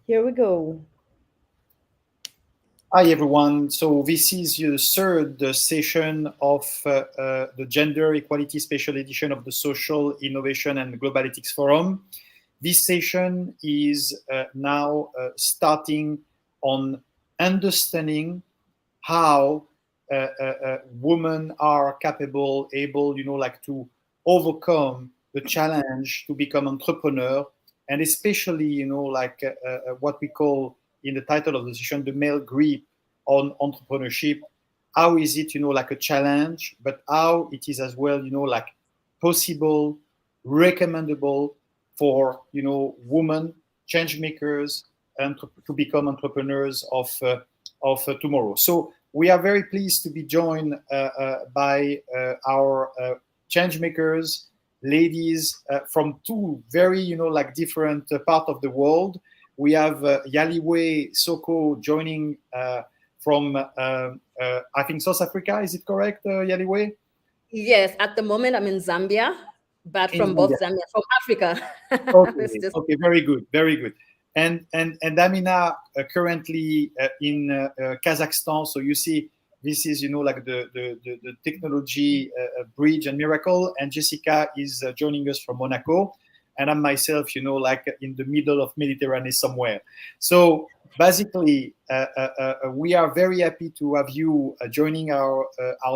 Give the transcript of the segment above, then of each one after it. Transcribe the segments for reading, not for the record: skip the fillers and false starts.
Here we go. Hi, everyone. So this is the third session of the Gender Equality Special Edition of the Social Innovation and Global Ethics Forum. This session is now starting on understanding how women are capable, able, to overcome the challenge to become entrepreneur, and especially, what we call in the title of the session, the male grip on entrepreneurship. How is it, like a challenge, but how it is as well, like possible, recommendable for, women, change makers, and to become entrepreneurs of tomorrow. So we are very pleased to be joined by our change makers, ladies from two very, like different part of the world. We have Yaliwe Soko joining from, I think, South Africa. Is it correct, Yaliwe? Yes, at the moment I'm in Zambia, but In from both Zambia. Zambia, from Africa. Let's Okay, just okay, very good, very good. And Amina currently in Kazakhstan. So you see, this is like the technology bridge and miracle. And Jessica is joining us from Monaco, and I'm myself, like in the middle of Mediterranean somewhere. So basically, we are very happy to have you joining our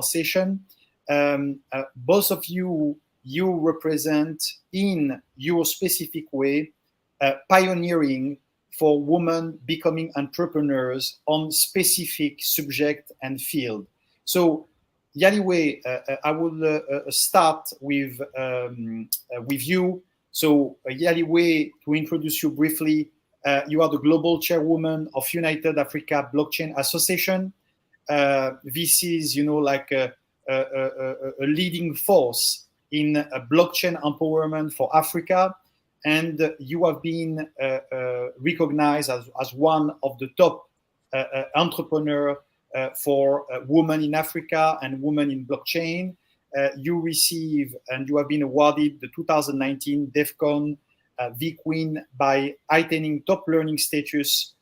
session. Both of you represent in your specific way pioneering for women becoming entrepreneurs on specific subject and field. So Yaliwe, I will start with you. So Yaliwe, to introduce you briefly, you are the global chairwoman of United Africa Blockchain Association. This is, like a leading force in blockchain empowerment for Africa, and you have been recognized as one of the top entrepreneur for women in Africa and women in blockchain. You receive and you have been awarded the 2019 DEFCON V Queen by attaining top learning status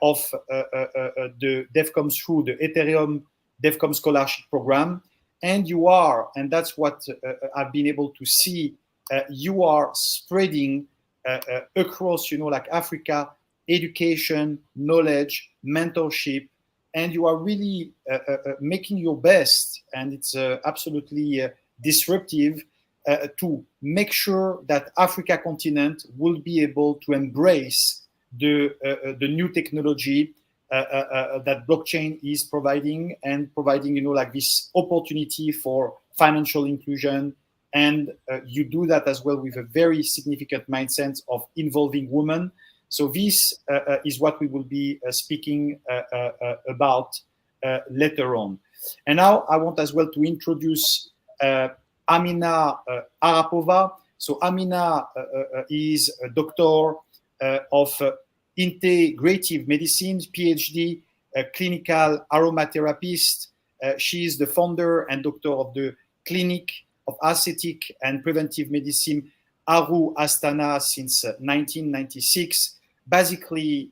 of the DEFCON through the Ethereum DEFCON scholarship program. And you are, and that's what I've been able to see, you are spreading across, like Africa, education, knowledge, mentorship, and you are really making your best, and it's absolutely disruptive to make sure that Africa continent will be able to embrace the new technology that blockchain is providing, and providing, like this opportunity for financial inclusion. And you do that as well with a very significant mindset of involving women. So this is what we will be speaking about later on. And now I want as well to introduce Amina Arapova. So Amina is a doctor of integrative medicine, PhD, clinical aromatherapist. She is the founder and doctor of the Clinic of Aesthetic and Preventive Medicine, Aru Astana, since 1996. Basically,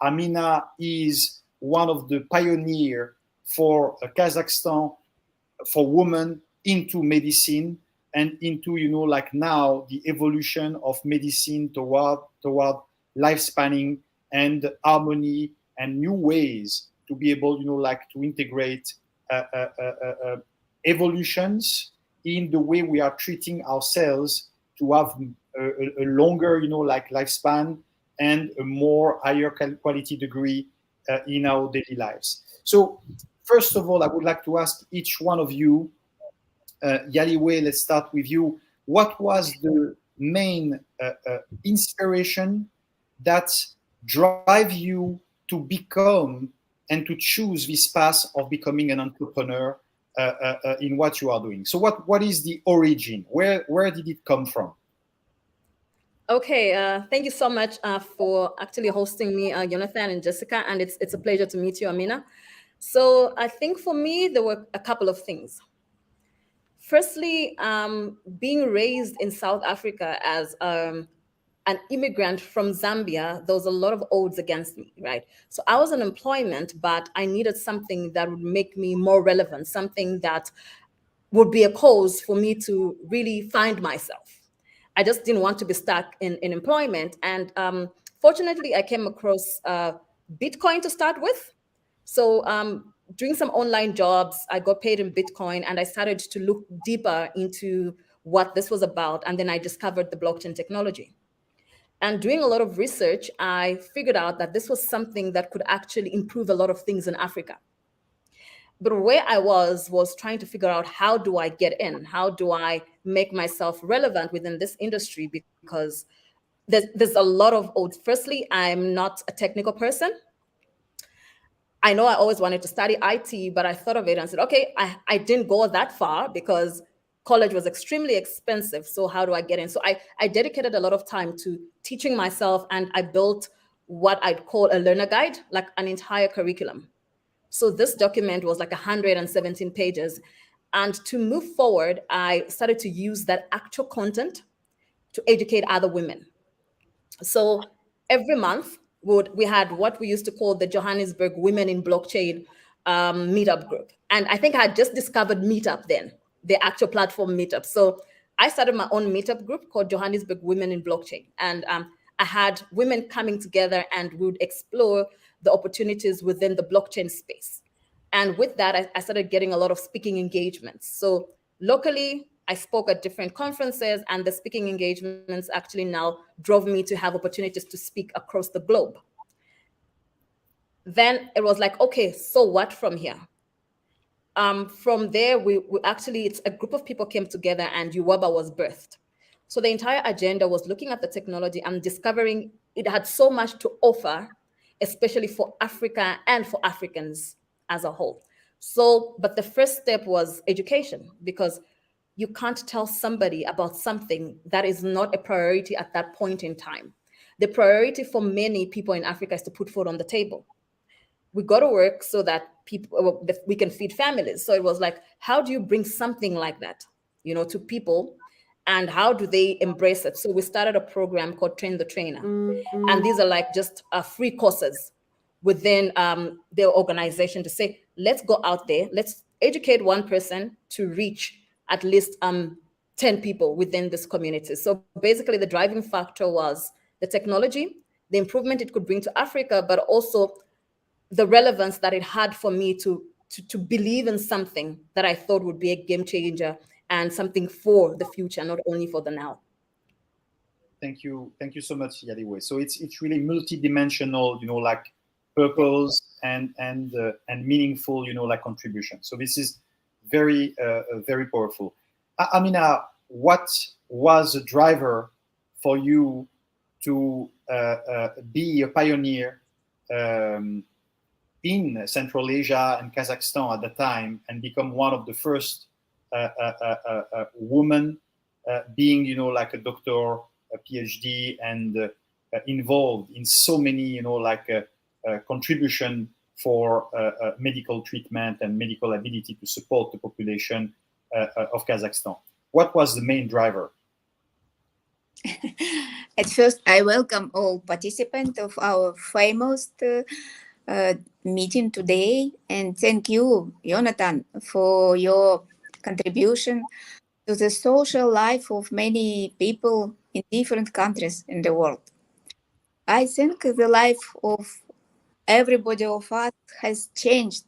Amina is one of the pioneers for Kazakhstan for women into medicine and into, like now the evolution of medicine toward lifespanning and harmony and new ways to be able, like to integrate evolutions in the way we are treating ourselves to have a longer, like lifespan and a more higher quality degree in our daily lives. So first of all, I would like to ask each one of you, Yaliwe, let's start with you. What was the main inspiration that drive you to become and to choose this path of becoming an entrepreneur in what you are doing? So what is the origin? Where did it come from? Okay, thank you so much for actually hosting me, Jonathan and Jessica, and it's a pleasure to meet you, Amina. So I think for me there were a couple of things. Firstly, being raised in South Africa as an immigrant from Zambia, there was a lot of odds against me, right? So I was in employment, but I needed something that would make me more relevant, something that would be a cause for me to really find myself. I just didn't want to be stuck in employment. And fortunately, I came across Bitcoin to start with. So doing some online jobs, I got paid in Bitcoin and I started to look deeper into what this was about. And then I discovered the blockchain technology. And doing a lot of research, I figured out that this was something that could actually improve a lot of things in Africa. But where I was trying to figure out, how do I get in? How do I make myself relevant within this industry? Because there's a lot of odds. Firstly, I'm not a technical person. I know I always wanted to study IT, but I thought of it and said, okay, I didn't go that far because college was extremely expensive. So how do I get in? So I dedicated a lot of time to teaching myself, and I built what I'd call a learner guide, like an entire curriculum. So this document was like 117 pages. And to move forward, I started to use that actual content to educate other women. So every month we had what we used to call the Johannesburg Women in Blockchain meetup group. And I think I had just discovered Meetup then, the actual platform Meetup. So I started my own meetup group called Johannesburg Women in Blockchain. And I had women coming together and we would explore the opportunities within the blockchain space. And with that, I started getting a lot of speaking engagements. So locally, I spoke at different conferences, and the speaking engagements actually now drove me to have opportunities to speak across the globe. Then it was like, okay, so what from here? From there, we actually, it's a group of people came together and UWABA was birthed. So the entire agenda was looking at the technology and discovering it had so much to offer, especially for Africa and for Africans as a whole. So, but the first step was education, because you can't tell somebody about something that is not a priority at that point in time. The priority for many people in Africa is to put food on the table. We go to work so that people, we can feed families. So it was like, how do you bring something like that, to people, and how do they embrace it? So we started a program called Train the Trainer, and these are like just free courses within their organization to say, let's go out there, let's educate one person to reach at least 10 people within this community. So basically, the driving factor was the technology, the improvement it could bring to Africa, but also the relevance that it had for me to believe in something that I thought would be a game changer and something for the future, not only for the now. Thank you so much, Yadiwe. So it's really multidimensional, like purpose and meaningful, like contribution. So this is very very powerful. Amina, what was the driver for you to be a pioneer in Central Asia and Kazakhstan at the time, and become one of the first women being, like a doctor, a PhD, and involved in so many, contribution for medical treatment and medical ability to support the population of Kazakhstan? What was the main driver? At first, I welcome all participants of our famous meeting today, and thank you, Jonathan, for your contribution to the social life of many people in different countries in the world. I think the life of everybody of us has changed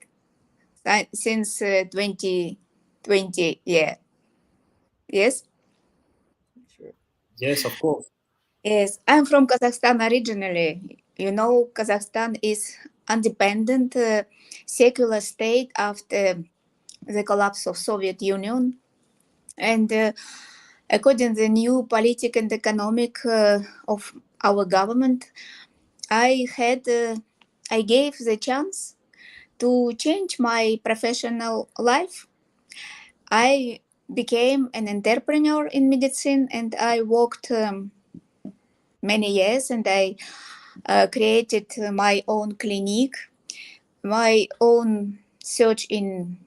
since 2020. Yeah. Yes? Sure. Yes, of course. Yes, I'm from Kazakhstan originally. Kazakhstan is independent, secular state after the collapse of Soviet Union. And according to the new political and economic of our government, I gave the chance to change my professional life. I became an entrepreneur in medicine, and I worked many years, and I created my own clinic, my own search in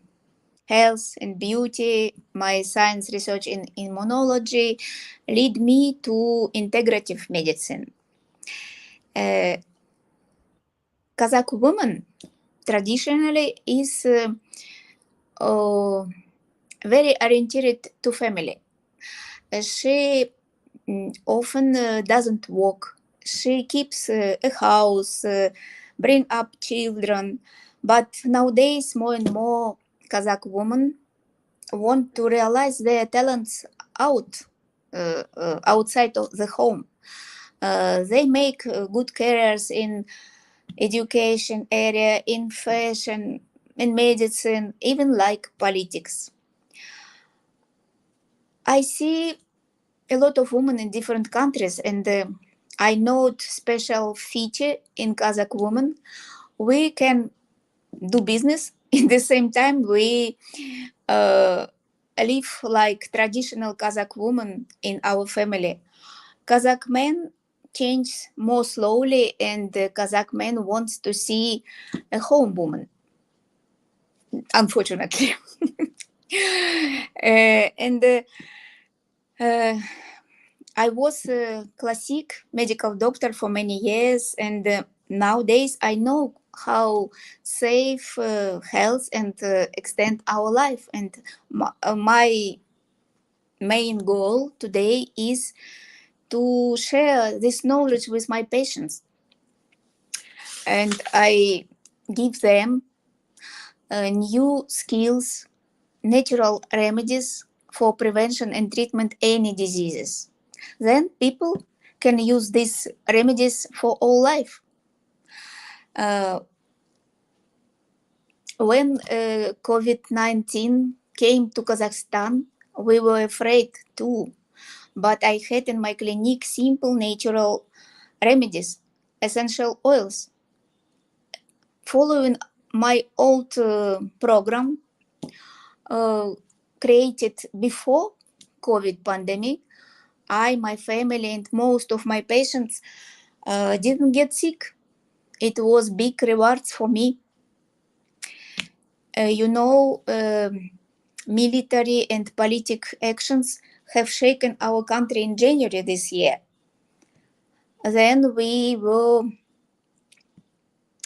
health and beauty, my science research in immunology lead me to integrative medicine. Kazakh woman traditionally is very oriented to family. She often doesn't work. She keeps a house, bring up children. But nowadays, more and more Kazakh women want to realize their talents outside of the home. They make good careers in education area, in fashion, in medicine, even like politics. I see a lot of women in different countries, and I note special feature in Kazakh women. We can do business in the same time we live like traditional Kazakh women in our family. Kazakh men change more slowly, and the Kazakh man wants to see a home woman, unfortunately. And I was a classic medical doctor for many years, and nowadays I know how safe health and extend our life. And my main goal today is to share this knowledge with my patients, and I give them new skills, natural remedies for prevention and treatment any diseases. Then people can use these remedies for all life. Uh, when COVID-19 came to Kazakhstan, we were afraid too. But I had in my clinic simple natural remedies, essential oils. Following my old program uh, created before COVID pandemic, I, my family, and most of my patients didn't get sick. It was big rewards for me. Military and political actions have shaken our country in January this year. Then we were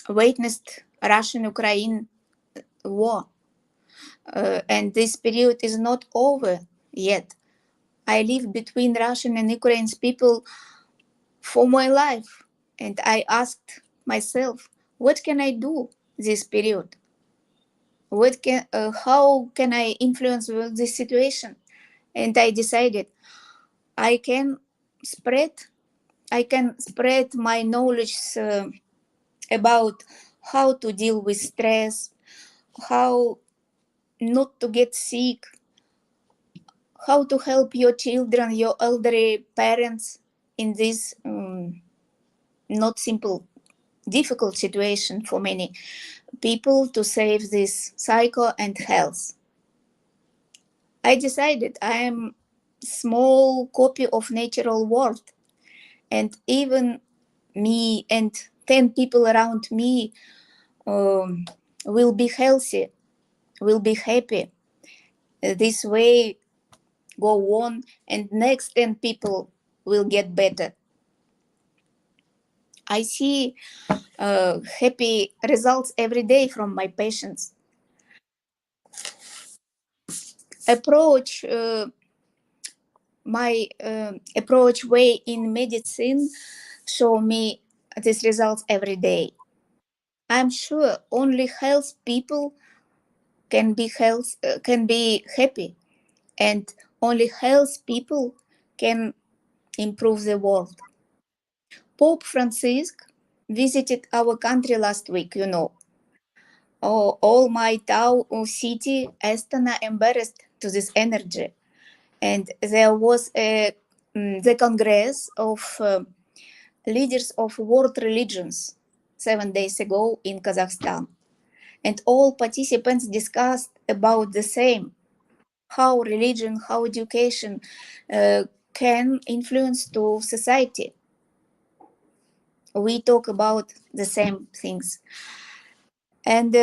witnessed Russian-Ukraine war, and this period is not over yet. I live between Russian and Ukraine's people for my life, and I asked myself, what can I do this period? How can I influence this situation? And I decided I can spread, I can spread my knowledge about how to deal with stress, how not to get sick, how to help your children, your elderly parents in this not simple, difficult situation for many people to save this cycle and health. I decided I am small copy of natural world, and even me and 10 people around me um, will be healthy, will be happy. This way go on, and next 10 people will get better. I see happy results every day from my patients. Approach my approach way in medicine show me these results every day. I'm sure only health people can be happy, and only health people can improve the world. Pope Francis visited our country last week. All my town city, Astana, embarrassed to this energy, and there was the Congress of leaders of world religions 7 days ago in Kazakhstan, and all participants discussed about the same, how religion, how education can influence to society. We talk about the same things, and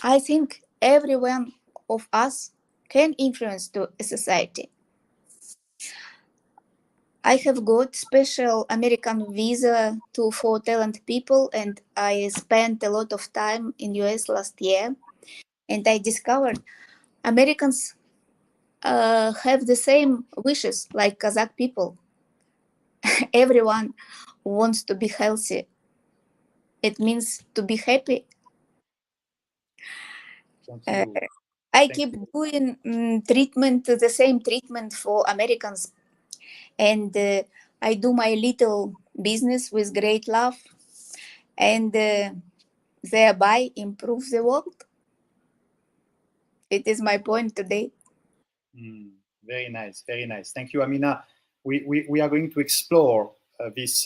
I think everyone of us can influence to a society. I have got special American visa for talent people, and I spent a lot of time in US last year, and I discovered Americans have the same wishes like Kazakh people. Everyone wants to be healthy. It means to be happy. Thank Uh, you. I Thank keep you. doing treatment, the same treatment for Americans, and I do my little business with great love, and thereby improve the world. It is my point today. Very nice, very nice. Thank you, Amina. We are going to explore this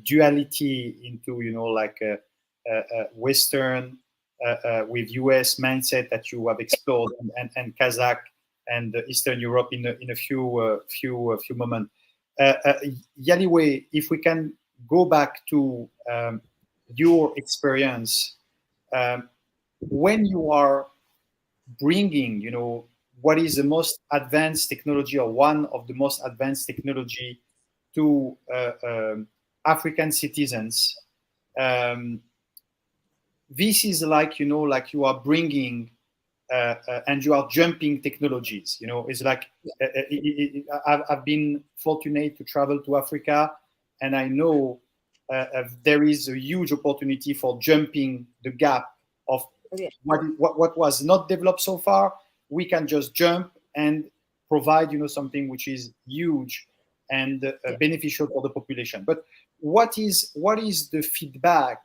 duality into Western with US mindset that you have explored, and Kazakh and Eastern Europe in a few moments. Yaliwe, if we can go back to your experience, when you are bringing, what is the most advanced technology or one of the most advanced technology to African citizens. This is like you are bringing and you are jumping technologies. It's like I've been fortunate to travel to Africa, and I know there is a huge opportunity for jumping the gap of Yeah. what was not developed so far. We can just jump and provide something which is huge and Yeah. beneficial for the population. But what is the feedback?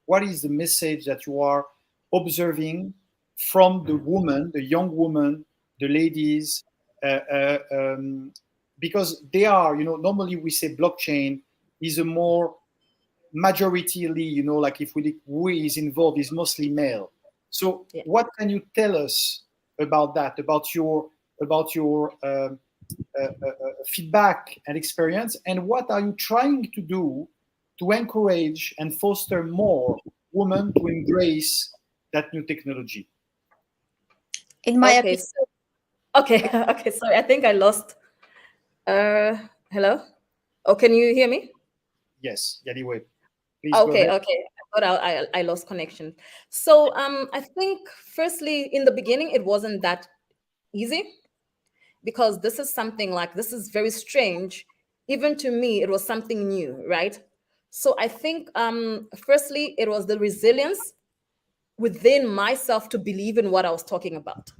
What is the message that you are observing from the woman, the young woman, the ladies? Uh, uh, um, because they are, normally we say blockchain is a more majoritarily, like if we who is involved is mostly male. So Yeah. what can you tell us about that, about your feedback and experience, and what are you trying to do to encourage and foster more women to embrace that new technology? In my Okay. opinion, So okay. Okay. Sorry, I think I lost. Uh, Hello. Oh, can you hear me? Yes, Yadiwe, please go Okay, ahead. okay. I thought I lost connection. So I think firstly in the beginning it wasn't that easy because this is something like this is very strange. Even to me, it was something new, right? So I think firstly it was the resilience within myself to believe in what I was talking about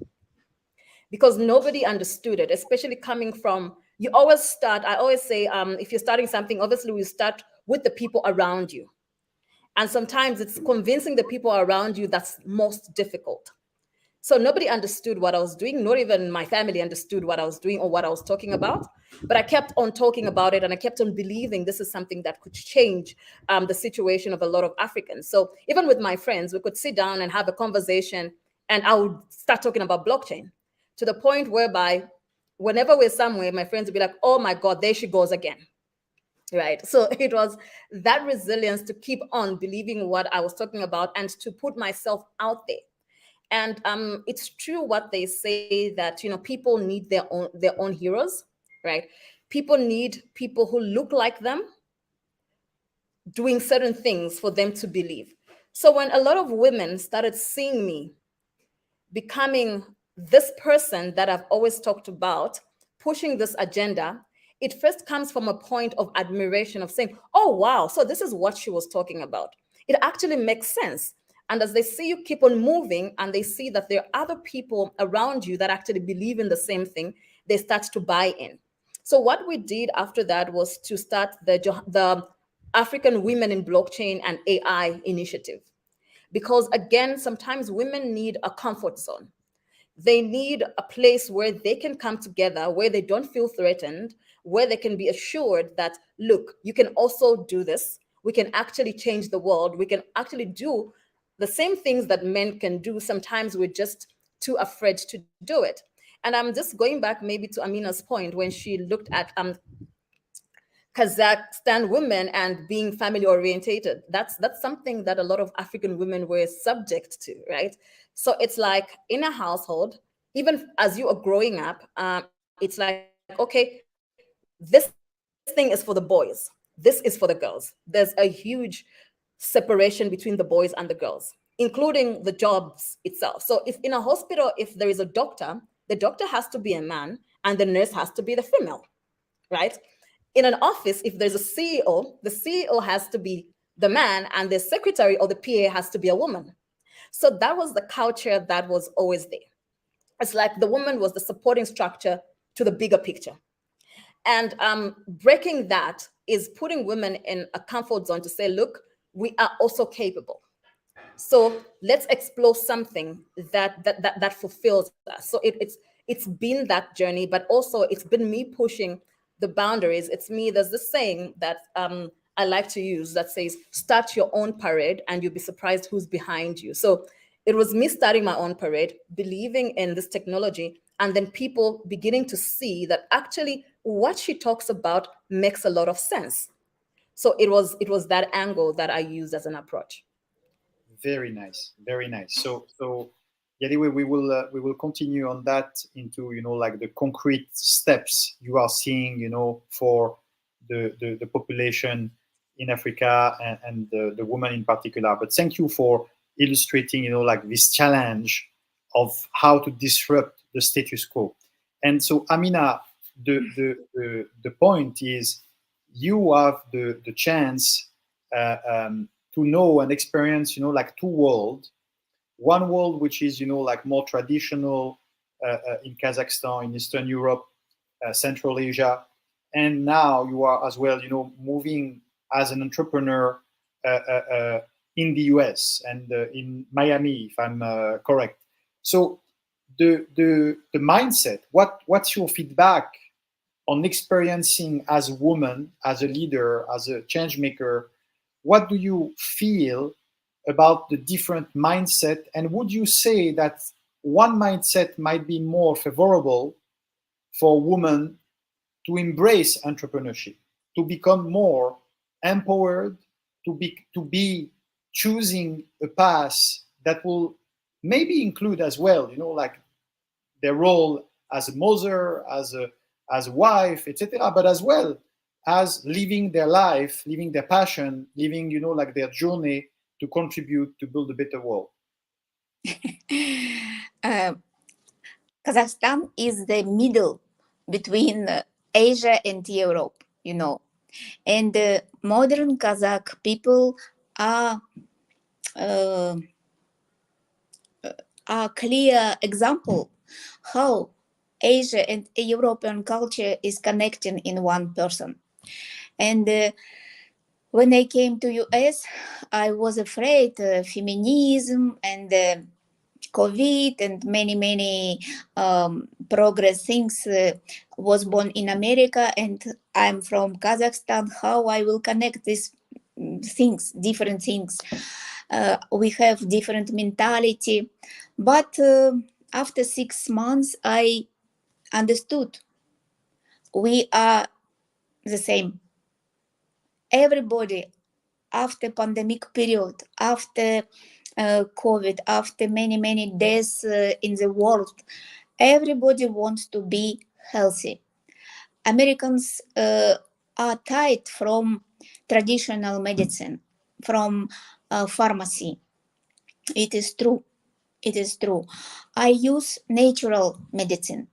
because nobody understood it, especially coming from you always start. I always say if you're starting something, obviously we start with the people around you. And sometimes it's convincing the people around you that's most difficult. So nobody understood what I was doing, not even my family understood what I was doing or what I was talking about. But I kept on talking about it and I kept on believing this is something that could change the situation of a lot of Africans. So even with my friends, we could sit down and have a conversation and I would start talking about blockchain to the point whereby whenever we're somewhere, my friends would be like, oh my God, there she goes again. Right. So it was that resilience to keep on believing what I was talking about and to put myself out there. And it's true what they say that people need their own heroes, right? People need people who look like them doing certain things for them to believe. So when a lot of women started seeing me becoming this person that I've always talked about, pushing this agenda, it first comes from a point of admiration of saying, oh, wow, so this is what she was talking about. It actually makes sense. And as they see you keep on moving and they see that there are other people around you that actually believe in the same thing, they start to buy in. So what we did after that was to start the African Women in Blockchain and AI initiative. Because again, sometimes women need a comfort zone. They need a place where they can come together, where they don't feel threatened, where they can be assured that, look, you can also do this. We can actually change the world. We can actually do the same things that men can do. Sometimes we're just too afraid to do it. And I'm just going back maybe to Amina's point when she looked at Kazakhstan women and being family orientated. That's something that a lot of African women were subject to, right? So it's like in a household, even as you are growing up, it's like, okay, this thing is for the boys, this is for the girls. There's a huge separation between the boys and the girls, including the jobs itself. So if in a hospital, if there is a doctor, the doctor has to be a man and the nurse has to be the female, right? In an office, if there's a CEO, the CEO has to be the man and the secretary or the PA has to be a woman. So that was the culture that was always there. It's like the woman was the supporting structure to the bigger picture. And breaking that is putting women in a comfort zone to say, look, we are also capable. So let's explore something that fulfills us. So it's been that journey, but also it's been me pushing the boundaries. It's me. There's this saying that I like to use that says, "Start your own parade, and you'll be surprised who's behind you." So it was me starting my own parade, believing in this technology, and then people beginning to see that actually what she talks about makes a lot of sense. So it was that angle that I used as an approach. Very nice, very nice. So yeah, anyway, we will continue on that into like the concrete steps you are seeing for the population in Africa and the woman in particular. But thank you for illustrating like this challenge of how to disrupt the status quo. And so Amina, the point is you have the chance to know and experience like two worlds. One world which is like more traditional in Kazakhstan, in Eastern Europe, Central Asia, and now you are as well moving as an entrepreneur in the US and in Miami, if I'm correct. So the mindset, what's your feedback on experiencing as a woman, as a leader, as a change maker? What do you feel about the different mindset? And would you say that one mindset might be more favorable for women to embrace entrepreneurship, to become more empowered, to be choosing a path that will maybe include as well, like their role as a mother, as a wife, etc., but as well as living their life, living their passion, living, like their journey to contribute to build a better world? Kazakhstan is the middle between Asia and Europe, and modern Kazakh people are a clear example how Asia and European culture is connecting in one person. And when I came to US, I was afraid feminism and COVID and many progress things was born in America, and I'm from Kazakhstan. How I will connect these things, different things? We have different mentality, but after 6 months, I understood we are the same. Everybody after pandemic period, after COVID, after many deaths in the world, everybody wants to be healthy. Americans are tired from traditional medicine, from pharmacy. It is true. It is true. I use natural medicine.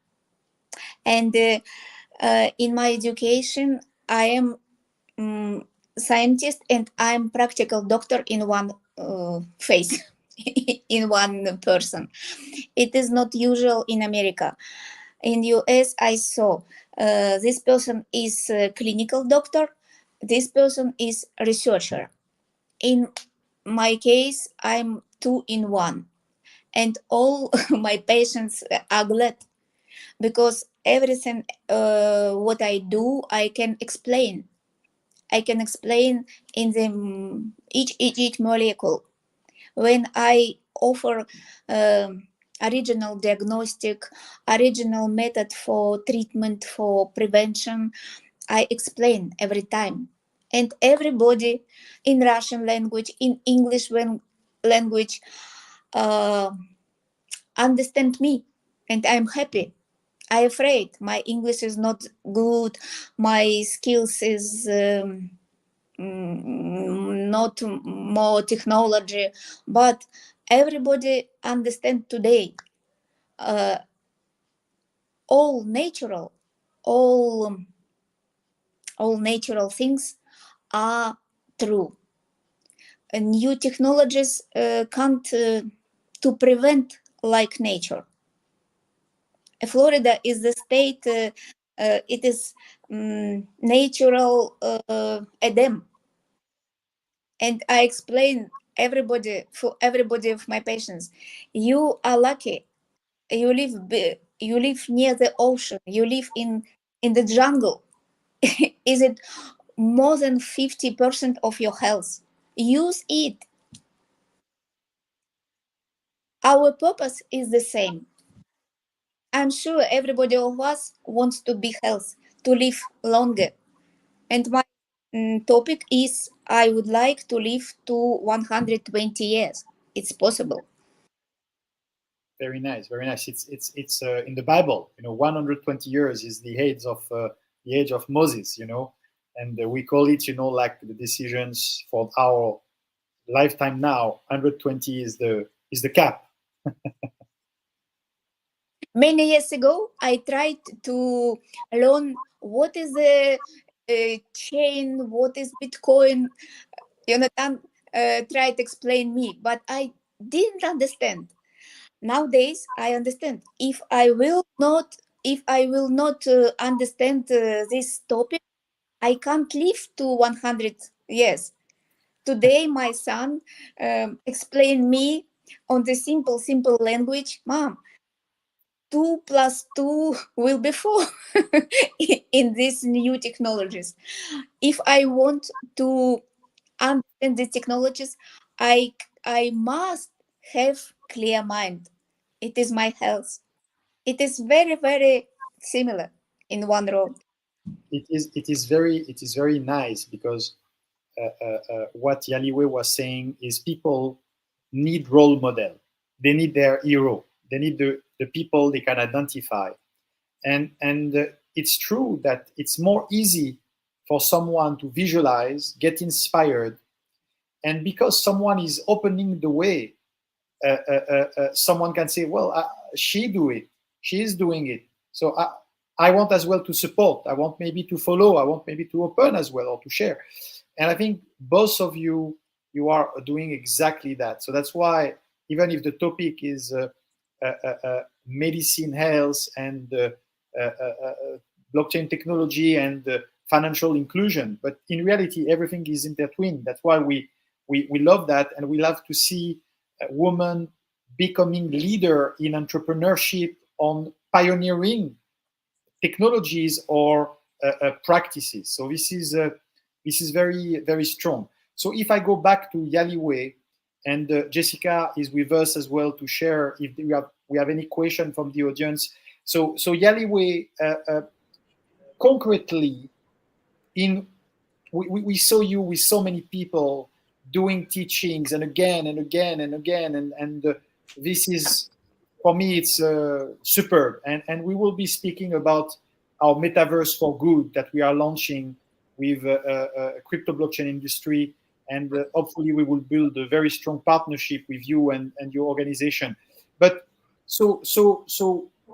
And in my education, I am scientist and I'm practical doctor in one face, in one person. It is not usual in America. In US, I saw this person is a clinical doctor, this person is researcher. In my case, I'm 2 in 1. And all my patients are glad because everything what I do, I can explain. I can explain in the each molecule. When I offer original diagnostic, original method for treatment, for prevention, I explain every time. And everybody in Russian language, in English language, uh, understand me. And I'm happy. I afraid my English is not good. My skills is not more technology, but everybody understand today. Uh, all natural, all all natural things are true. And new technologies can't to prevent like nature. Florida is the state. It is natural Edem, and I explain everybody for everybody of my patients. You are lucky. You live near the ocean. You live in the jungle. Is it more than 50% of your health? Use it. Our purpose is the same. I'm sure everybody of us wants to be healthy, to live longer. And my topic is I would like to live to 120 years. It's possible. Very nice, very nice. It's in the Bible. 120 years is the age of Moses. And we call it, like the decisions for our lifetime now. 120 is the cap. Many years ago, I tried to learn what is the chain, what is Bitcoin. Jonathan tried to explain me, but I didn't understand. Nowadays, I understand. If I will not understand this topic, I can't live to 100 years. Today, my son explained me on the simple language, Mom, 2 plus 2 will be 4 in these new technologies. If I want to understand these technologies, I must have clear mind. It is my health. It is very similar in one road. It is very nice because what Yaliwe was saying is people need role model. They need their hero. They need the people they can identify. And it's true that it's more easy for someone to visualize, get inspired, and because someone is opening the way, someone can say, well, she do it, she is doing it, so I want as well to support, I want maybe to follow, I want maybe to open as well or to share. And I think both of you are doing exactly that. So that's why, even if the topic is medicine, health, and blockchain technology and financial inclusion, but in reality everything is intertwined. That's why we love that, and we love to see women becoming leader in entrepreneurship, on pioneering technologies or practices. So this is very strong. So if I go back to Yaliwe, and Jessica is with us as well to share if we have any question from the audience. So Yaliwe, concretely, we saw you with so many people doing teachings, and again and again and again, and this is, for me, it's superb. And we will be speaking about our metaverse for good that we are launching with crypto blockchain industry, and hopefully we will build a very strong partnership with you and your organization. But so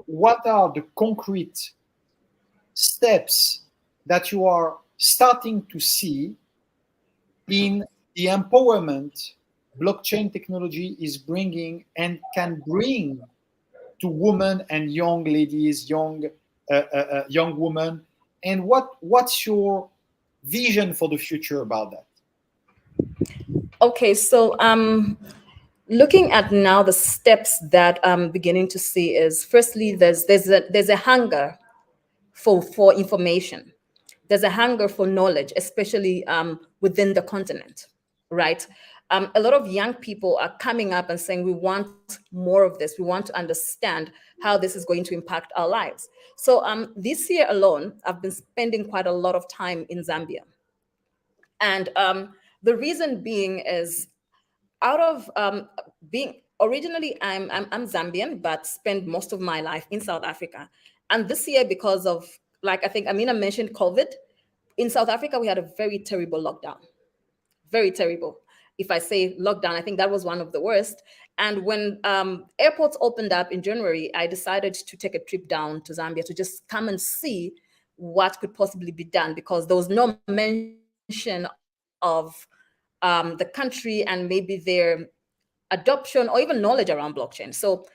what are the concrete steps that you are starting to see in the empowerment blockchain technology is bringing and can bring to women and young ladies, young women, and what's your vision for the future about that? Okay, so looking at now the steps that I'm beginning to see is, firstly, there's a hunger for information. There's a hunger for knowledge, especially within the continent, right? A lot of young people are coming up and saying, we want more of this. We want to understand how this is going to impact our lives. So this year alone, I've been spending quite a lot of time in Zambia. And the reason being is out of being originally, I'm Zambian, but spent most of my life in South Africa. And this year, because of, like I think Amina mentioned, COVID, in South Africa, we had a very terrible lockdown, very terrible. If I say lockdown, I think that was one of the worst. And when airports opened up in January, I decided to take a trip down to Zambia to just come and see what could possibly be done, because there was no mention of the country and maybe their adoption or even knowledge around blockchain. So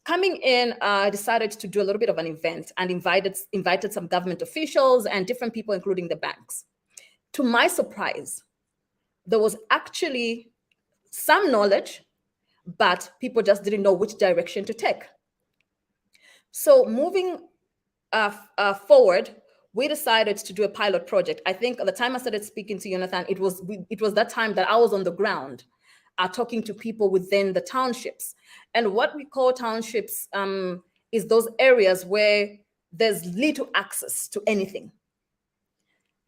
coming in, I decided to do a little bit of an event and invited some government officials and different people, including the banks. To my surprise, there was actually some knowledge, but people just didn't know which direction to take. So moving forward, we decided to do a pilot project. I think at the time I started speaking to Jonathan, it was that time that I was on the ground, talking to people within the townships. And what we call townships is those areas where there's little access to anything.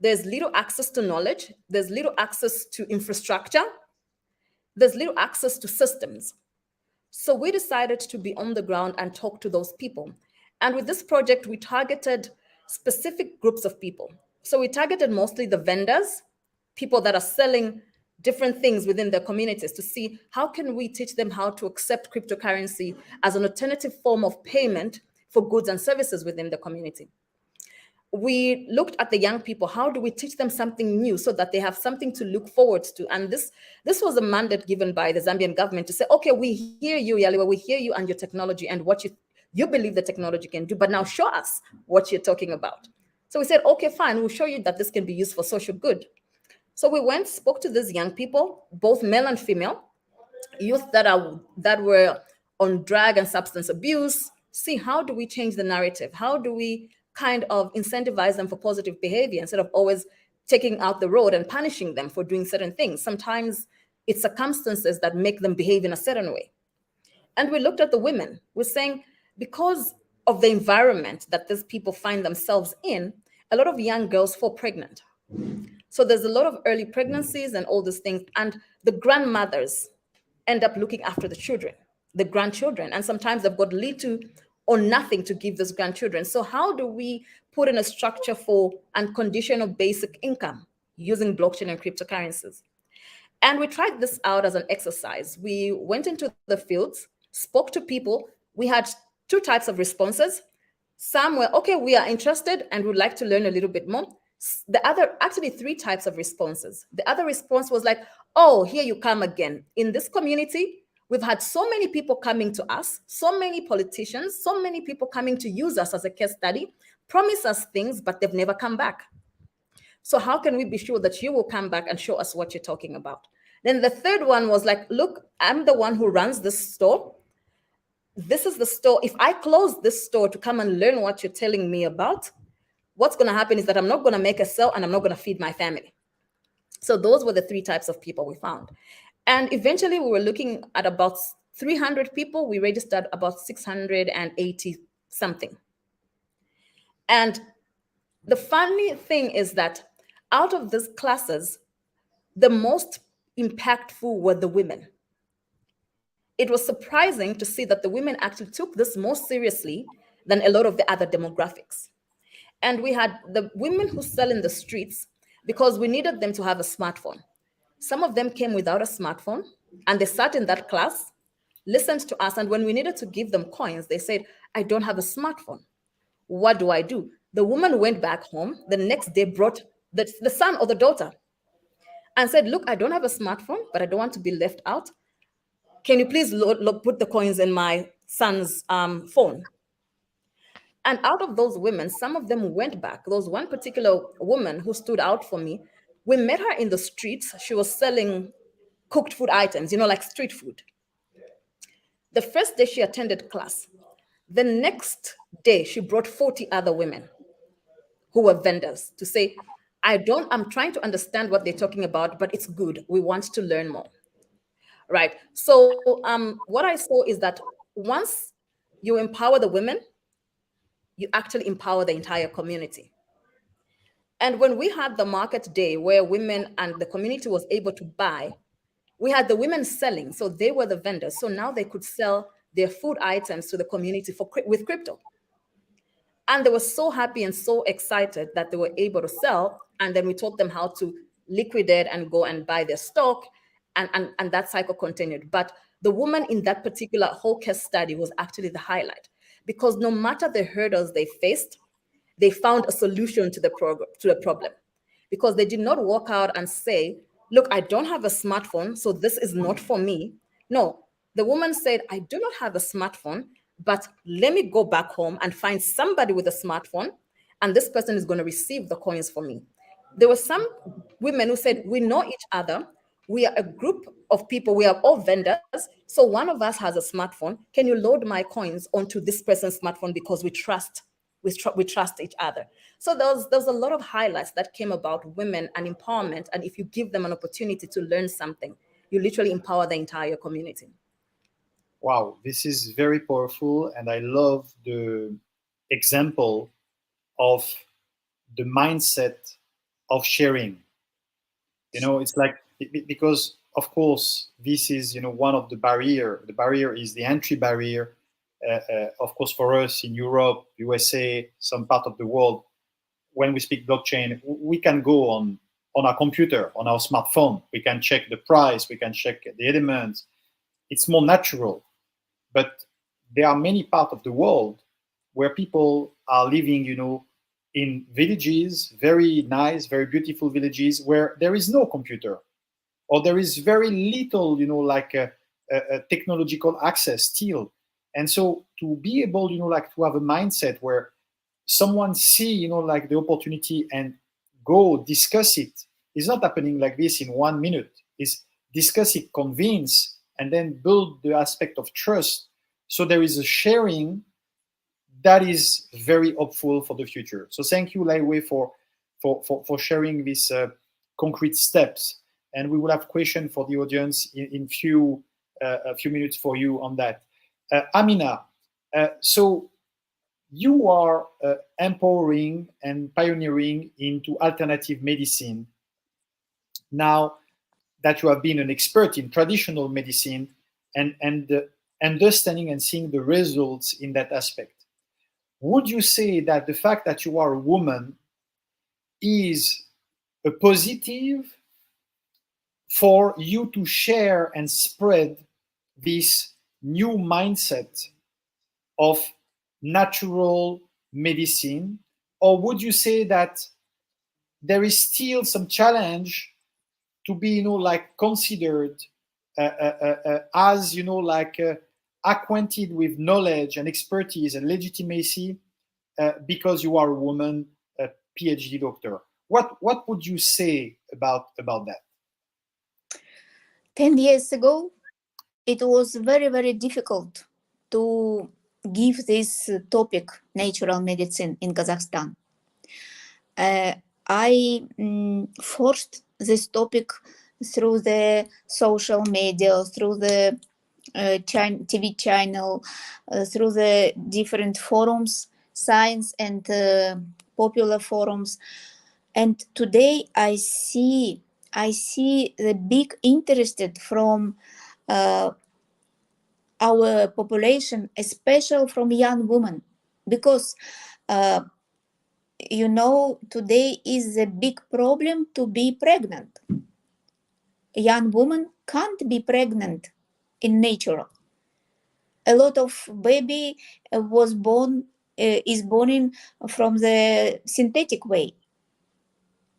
There's little access to knowledge. There's little access to infrastructure. There's little access to systems. So we decided to be on the ground and talk to those people. And with this project, we targeted specific groups of people. So we targeted mostly the vendors, people that are selling different things within their communities, to see how can we teach them how to accept cryptocurrency as an alternative form of payment for goods and services within the community. We looked at the young people. How do we teach them something new so that they have something to look forward to? And this was a mandate given by the Zambian government to say, okay, we hear you, Yaliwa, we hear you and your technology and what you believe the technology can do, but now show us what you're talking about. So we said, okay, fine, we'll show you that this can be used for social good. So we went, spoke to these young people, both male and female, youth that were on drug and substance abuse. See, how do we change the narrative? How do we kind of incentivize them for positive behavior instead of always taking out the road and punishing them for doing certain things? Sometimes it's circumstances that make them behave in a certain way. And we looked at the women. We're saying, because of the environment that these people find themselves in, a lot of young girls fall pregnant. So there's a lot of early pregnancies and all these things. And the grandmothers end up looking after the children, the grandchildren. And sometimes they've got little or nothing to give those grandchildren. So how do we put in a structure for unconditional basic income using blockchain and cryptocurrencies? And we tried this out as an exercise. We went into the fields, spoke to people. We had two types of responses. Some were, okay, we are interested and would like to learn a little bit more. The other, actually three types of responses. The other response was like, oh, here you come again. In this community, we've had so many people coming to us, so many politicians, so many people coming to use us as a case study, promise us things, but they've never come back. So how can we be sure that you will come back and show us what you're talking about? Then the third one was like, look, I'm the one who runs this store. This is the store. If I close this store to come and learn what you're telling me about, what's going to happen is that I'm not going to make a sale and I'm not going to feed my family. So those were the three types of people we found. And eventually we were looking at about 300 people. We registered about 680 something. And the funny thing is that out of these classes, the most impactful were the women. It was surprising to see that the women actually took this more seriously than a lot of the other demographics. And we had the women who sell in the streets because we needed them to have a smartphone. Some of them came without a smartphone and they sat in that class, listened to us. And when we needed to give them coins, they said, I don't have a smartphone. What do I do? The woman went back home. The next day brought the son or the daughter and said, look, I don't have a smartphone, but I don't want to be left out. Can you please put the coins in my son's phone? And out of those women, some of them went back. There was one particular woman who stood out for me. We met her in the streets. She was selling cooked food items, like street food. The first day she attended class. The next day, she brought 40 other women who were vendors to say, I'm trying to understand what they're talking about, but it's good. We want to learn more. right? So what I saw is that once you empower the women, you actually empower the entire community. And when we had the market day where women and the community was able to buy, we had the women selling, so they were the vendors. So now they could sell their food items to the community with crypto. And they were so happy and so excited that they were able to sell. And then we taught them how to liquidate and go and buy their stock. And that cycle continued. But the woman in that particular whole case study was actually the highlight, because no matter the hurdles they faced, they found a solution to the problem, because they did not walk out and say, look, I don't have a smartphone, so this is not for me. No, the woman said, I do not have a smartphone, but let me go back home and find somebody with a smartphone, and this person is going to receive the coins for me. There were some women who said, we know each other. We are a group of people. We are all vendors. So one of us has a smartphone. Can you load my coins onto this person's smartphone, because we trust each other. So there's a lot of highlights that came about women and empowerment. And if you give them an opportunity to learn something, you literally empower the entire community. Wow, this is very powerful, and I love the example of the mindset of sharing. It's like, because of course this is one of the barrier. The barrier is the entry barrier. Of course, for us in Europe, USA, some part of the world, when we speak blockchain, we can go on our computer, on our smartphone. We can check the price, we can check the elements. It's more natural. But there are many parts of the world where people are living, in villages, very nice, very beautiful villages, where there is no computer, or there is very little, like a technological access still. And so to be able, like to have a mindset where someone see, like the opportunity and go discuss it, is not happening like this in 1 minute. Is discuss it, convince, and then build the aspect of trust. So there is a sharing that is very hopeful for the future. So thank you, Lai Wei, for sharing these concrete steps. And we will have question for the audience in a few minutes for you on that. Amina, so you are empowering and pioneering into alternative medicine. Now that you have been an expert in traditional medicine and understanding and seeing the results in that aspect, would you say that the fact that you are a woman is a positive for you to share and spread this new mindset of natural medicine? Or would you say that there is still some challenge to be, like considered as, like acquainted with knowledge and expertise and legitimacy because you are a woman, a PhD doctor? What would you say about that? 10 years ago, it was very, very difficult to give this topic, natural medicine, in Kazakhstan. I forced this topic through the social media, through the TV channel, through the different forums, science and popular forums. And today I see the big interest from our population, especially from young women, because today is a big problem to be pregnant. A young woman can't be pregnant in nature. A lot of baby is born in from the synthetic way.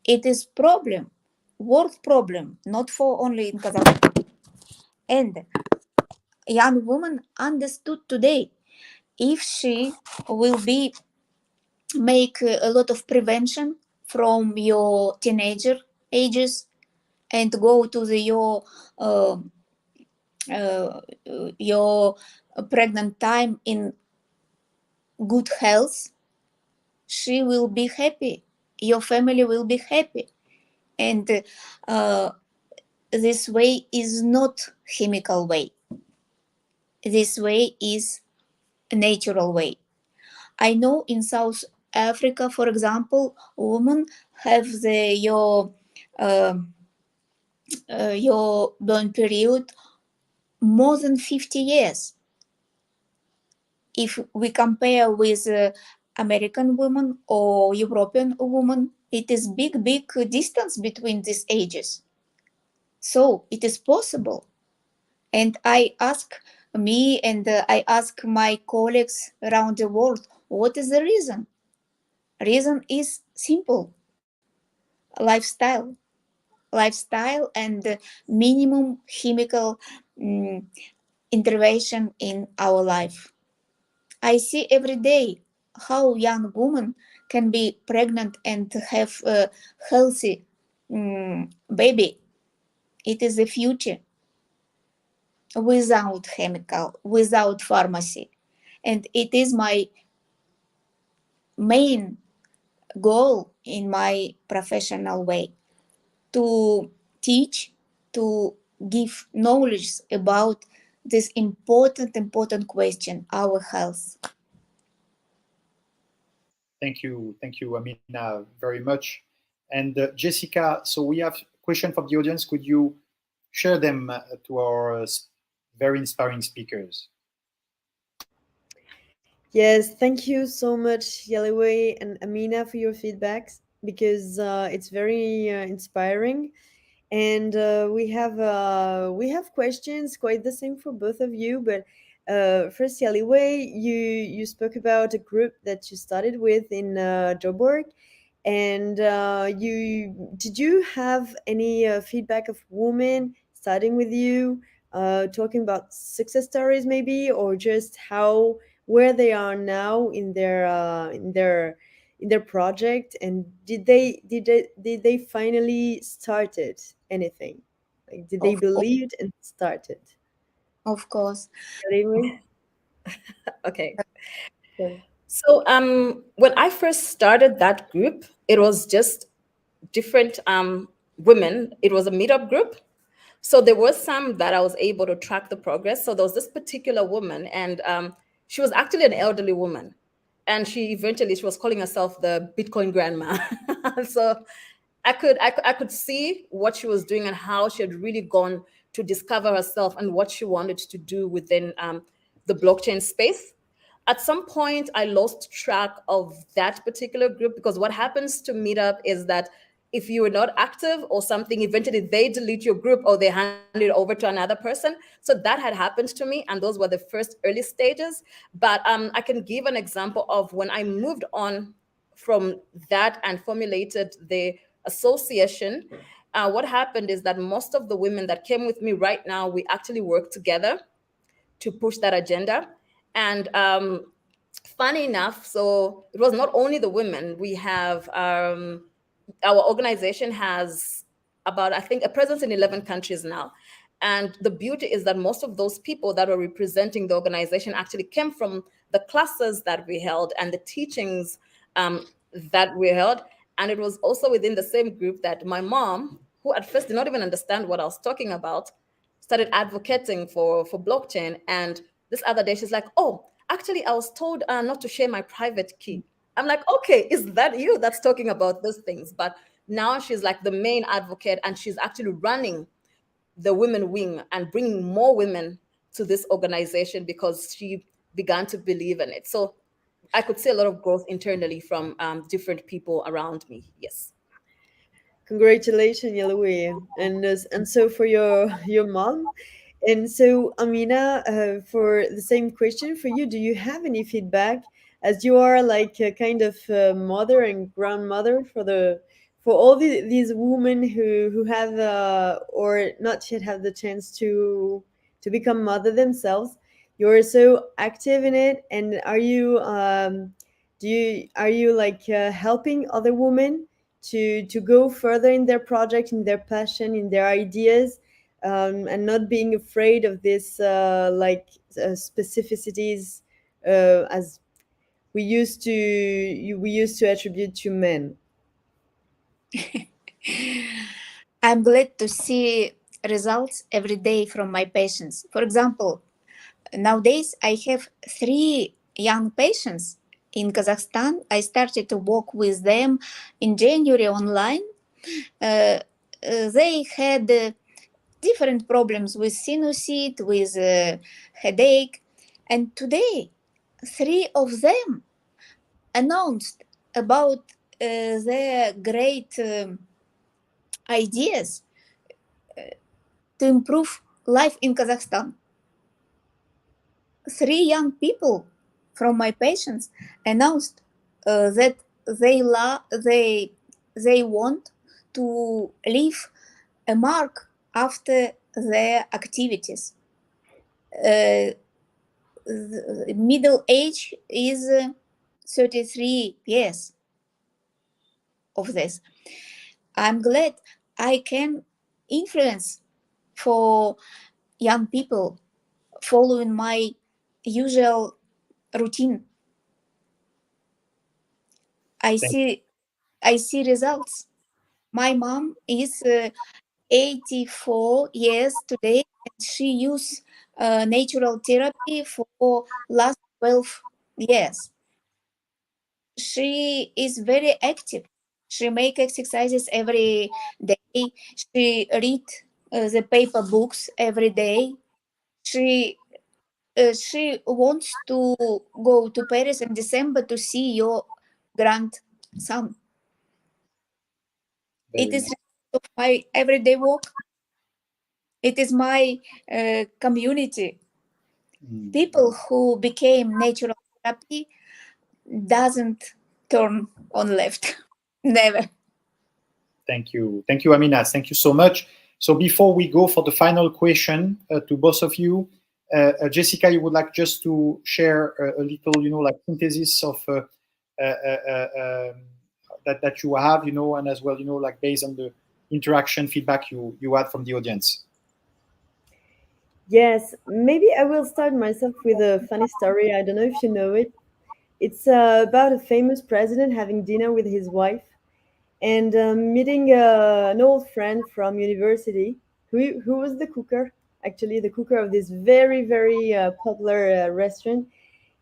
It is problem, world problem, not for only in Kazakhstan. And young woman understood today, if she will be make a lot of prevention from your teenager ages and go to your pregnant time in good health, she will be happy, your family will be happy. And this way is not chemical way. This way is a natural way. I know in South Africa, for example, women have uh, your burn period more than 50 years. If we compare with American women or European women, it is big distance between these ages. So it is possible. And I ask my colleagues around the world, what is the reason? Reason is simple: lifestyle, lifestyle and minimum chemical mm, intervention in our life. I see every day how young women can be pregnant and have a healthy baby. It is the future without chemical, without pharmacy. And it is my main goal in my professional way to teach, to give knowledge about this important question, our health. Thank you, Amina, very much. And Jessica, so we have question from the audience. Could you share them to our very inspiring speakers? Yes, thank you so much, Yeliway and Amina, for your feedbacks because it's very inspiring. And we have questions quite the same for both of you. But first, Yeliway, you spoke about a group that you started with in Joburg, and you did you have any feedback of women starting with you, talking about success stories maybe, or just how where they are now in their project, and did they finally started anything, like did they Of, believe and started of course. anyway? Okay. So, So when I first started that group, it was just different women. It was a meetup group. So there was some that I was able to track the progress. So there was this particular woman, and she was actually an elderly woman, and she was calling herself the Bitcoin grandma. So I could see what she was doing and how she had really gone to discover herself and what she wanted to do within the blockchain space. At some point, I lost track of that particular group because what happens to Meetup is that if you are not active or something, eventually they delete your group or they hand it over to another person. So that had happened to me, and those were the first early stages. But I can give an example of when I moved on from that and formulated the association. What happened is that most of the women that came with me right now, we actually work together to push that agenda. And funny enough, so it was not only the women. We have our organization has about, I think, a presence in 11 countries now. And the beauty is that most of those people that were representing the organization actually came from the classes that we held and the teachings that we held. And it was also within the same group that my mom, who at first did not even understand what I was talking about, started advocating for blockchain. And this other day, she's like, "Oh, actually, I was told not to share my private key." I'm like, "Okay, is that you that's talking about those things?" But now she's like the main advocate, and she's actually running the women wing and bringing more women to this organization because she began to believe in it. So I could see a lot of growth internally from different people around me. Yes. congratulations, Yellowy, and so for your mom. And so, Amina, for the same question for you, do you have any feedback, as you are like a kind of mother and grandmother for all these women who have or not yet have the chance to become mother themselves? You're so active in it, and are you like helping other women to go further in their project, in their passion, in their ideas, and not being afraid of this specificities as we used to attribute to men. I'm glad to see results every day from my patients. For example, nowadays I have 3 young patients in Kazakhstan. I started to work with them in January online. They had different problems with sinusite, with headache, and today 3 of them announced about their great ideas to improve life in Kazakhstan. 3 young people from my patients announced that they want to leave a mark after their activities. The middle age is 33 years of this. I'm glad I can influence for young people following my usual routine. I Thank, see results. My mom is 84 years today, and she used natural therapy for last 12 years. She is very active. She make exercises every day. She read the paper books every day. She she wants to go to Paris in December to see your grandson. It very is nice. of my everyday work. It is my community. Mm. People who became natural therapy doesn't turn on left. Never. Thank you, Amina. Thank you so much. So before we go for the final question to both of you, Jessica, you would like just to share a little, like synthesis of that you have, and as well, like based on the interaction feedback you had from the audience. Yes, maybe I will start myself with a funny story. I don't know if you know it. It's about a famous president having dinner with his wife and meeting an old friend from university who was the cooker, actually, the cooker of this very, very popular restaurant.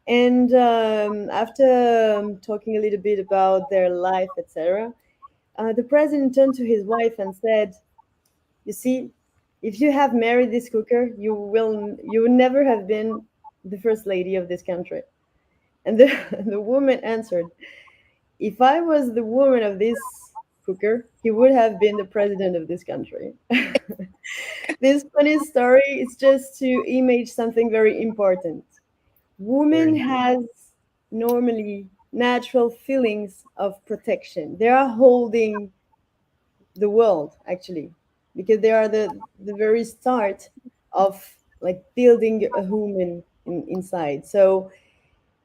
And after talking a little bit about their life, etc., the president turned to his wife and said, "You see, if you have married this cooker, you will never have been the first lady of this country." And the, the woman answered, "If I was the woman of this cooker, he would have been the president of this country." This funny story is just to image something very important. Very Women nice. has normally natural feelings of protection. They are holding the world, actually, because they are the very start of like building a human inside. So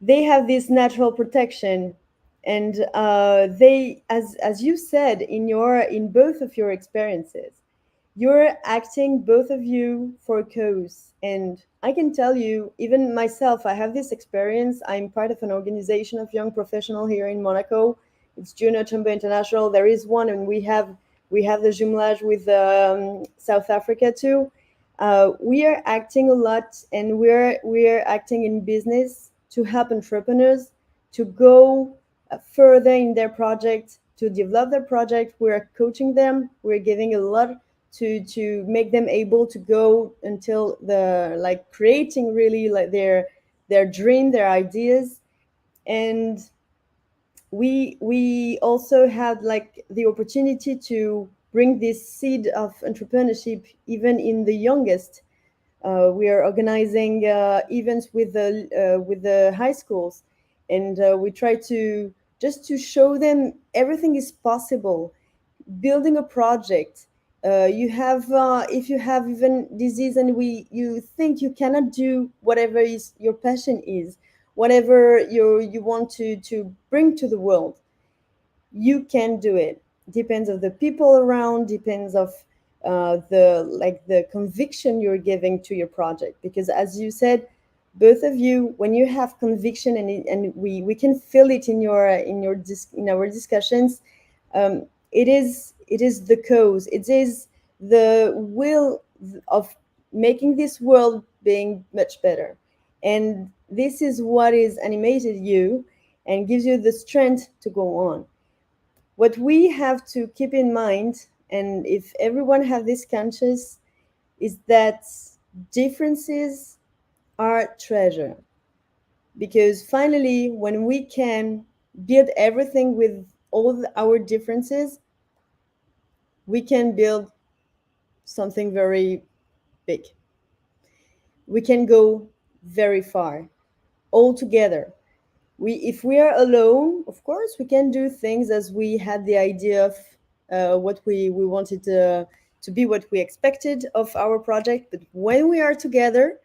they have this natural protection, and they, as you said in both of your experiences, you're acting, both of you, for a cause. And I can tell you, even myself, I have this experience. I'm part of an organization of young professional here in Monaco. It's Junior Chamber International. There is one, and we have the jumelage with South Africa too. We are acting a lot, and we're acting in business to help entrepreneurs to go further in their project, to develop their project. We're coaching them. We're giving a lot to make them able to go until the like creating really like their dream, their ideas. And we also had like the opportunity to bring this seed of entrepreneurship even in the youngest. We are organizing events with the high schools, and we try to just to show them everything is possible. Building a project, you have if you have even disease and you think you cannot do whatever is your passion is, whatever you want to bring to the world, you can do it. Depends of the people around, depends of the conviction you're giving to your project. Because as you said, both of you, when you have conviction, and we can feel it in our discussions, it is the cause, it is the will of making this world being much better. And this is what is animated you and gives you the strength to go on. What we have to keep in mind, and if everyone have this conscious, is that differences are treasure. Because finally, when we can build everything with all our differences, we can build something very big. We can go very far all together. If we are alone, of course, we can do things as we had the idea of what we wanted to be, what we expected of our project. But when we are together,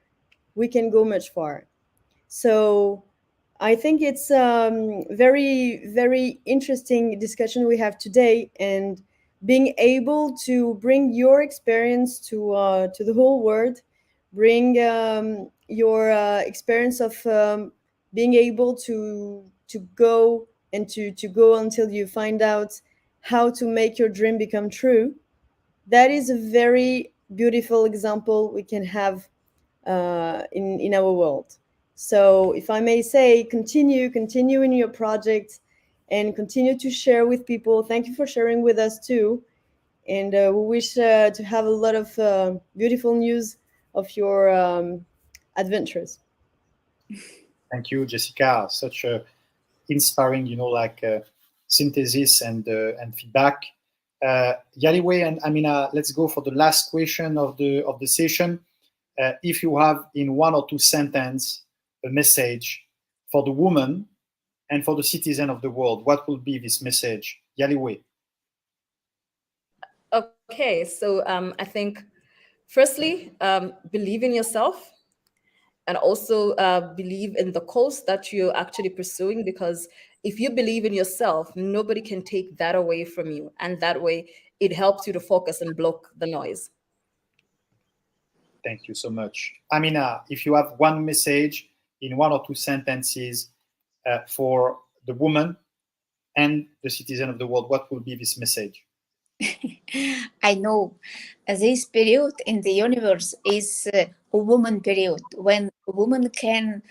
we can go much far. So I think it's very, very interesting discussion we have today, and being able to bring your experience to the whole world, bring your experience of being able to go and to go until you find out how to make your dream become true. That is a very beautiful example we can have in our world. So, if I may say, continue in your project, and continue to share with people. Thank you for sharing with us too, and we wish to have a lot of beautiful news of your adventures. Thank you, Jessica. Such a inspiring, synthesis and feedback. Yaliwei and Amina, let's go for the last question of the session. If you have in one or two sentences a message for the woman and for the citizen of the world, what will be this message? Yaliwei. Okay, so I think firstly, believe in yourself, and also believe in the cause that you're actually pursuing, because if you believe in yourself, nobody can take that away from you, and that way it helps you to focus and block the noise. Thank you so much. Amina, if you have one message in one or two sentences for the woman and the citizen of the world, what will be this message? I know this period in the universe is a woman period, when a woman can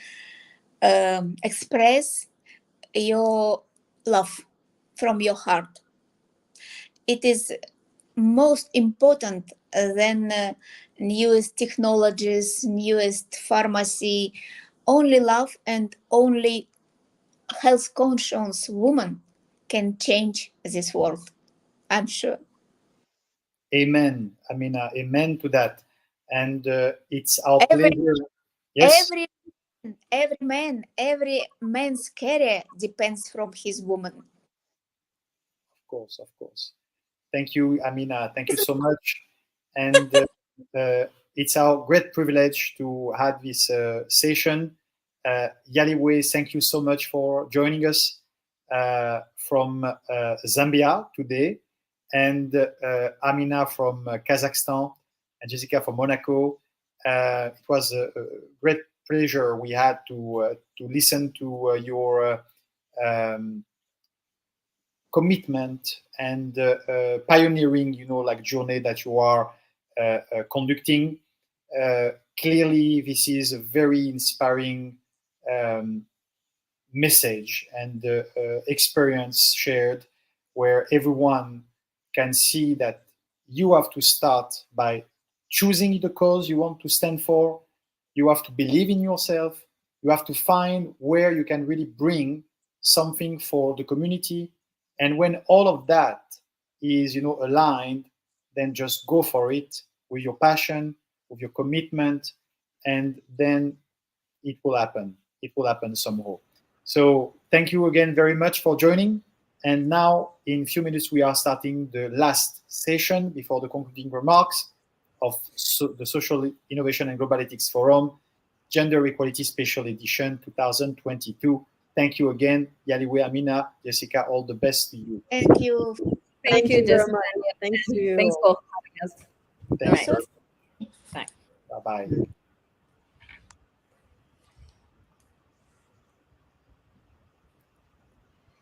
express your love from your heart. It is most important than newest technologies, newest pharmacy. Only love and only health conscious woman can change this world, I'm sure. Amen, Amina. Amen to that. And it's our Every pleasure. Yes, every man's career depends from his woman. of course, of course. Thank you, Amina. Thank you so much. And it's our great privilege to have this session. Yaliwei, thank you so much for joining us from Zambia today, and Amina from Kazakhstan, and Jessica from Monaco. It was a great pleasure we had to listen to your commitment and pioneering, journey that you are conducting. Clearly, this is a very inspiring message and experience shared, where everyone can see that you have to start by choosing the cause you want to stand for. You have to believe in yourself. You have to find where you can really bring something for the community. And when all of that is, aligned, then just go for it with your passion, with your commitment, and then it will happen. It will happen somehow. So thank you again very much for joining. And now, in a few minutes, we are starting the last session before the concluding remarks of the Social Innovation and Global Ethics Forum, Gender Equality Special Edition 2022. Thank you again, Yaliwei, Amina, Jessica, all the best to you. Thank you. Thank you, very Jessica. much. Thank you. Thanks for having us. Thanks. Also, Bye. Bye-bye.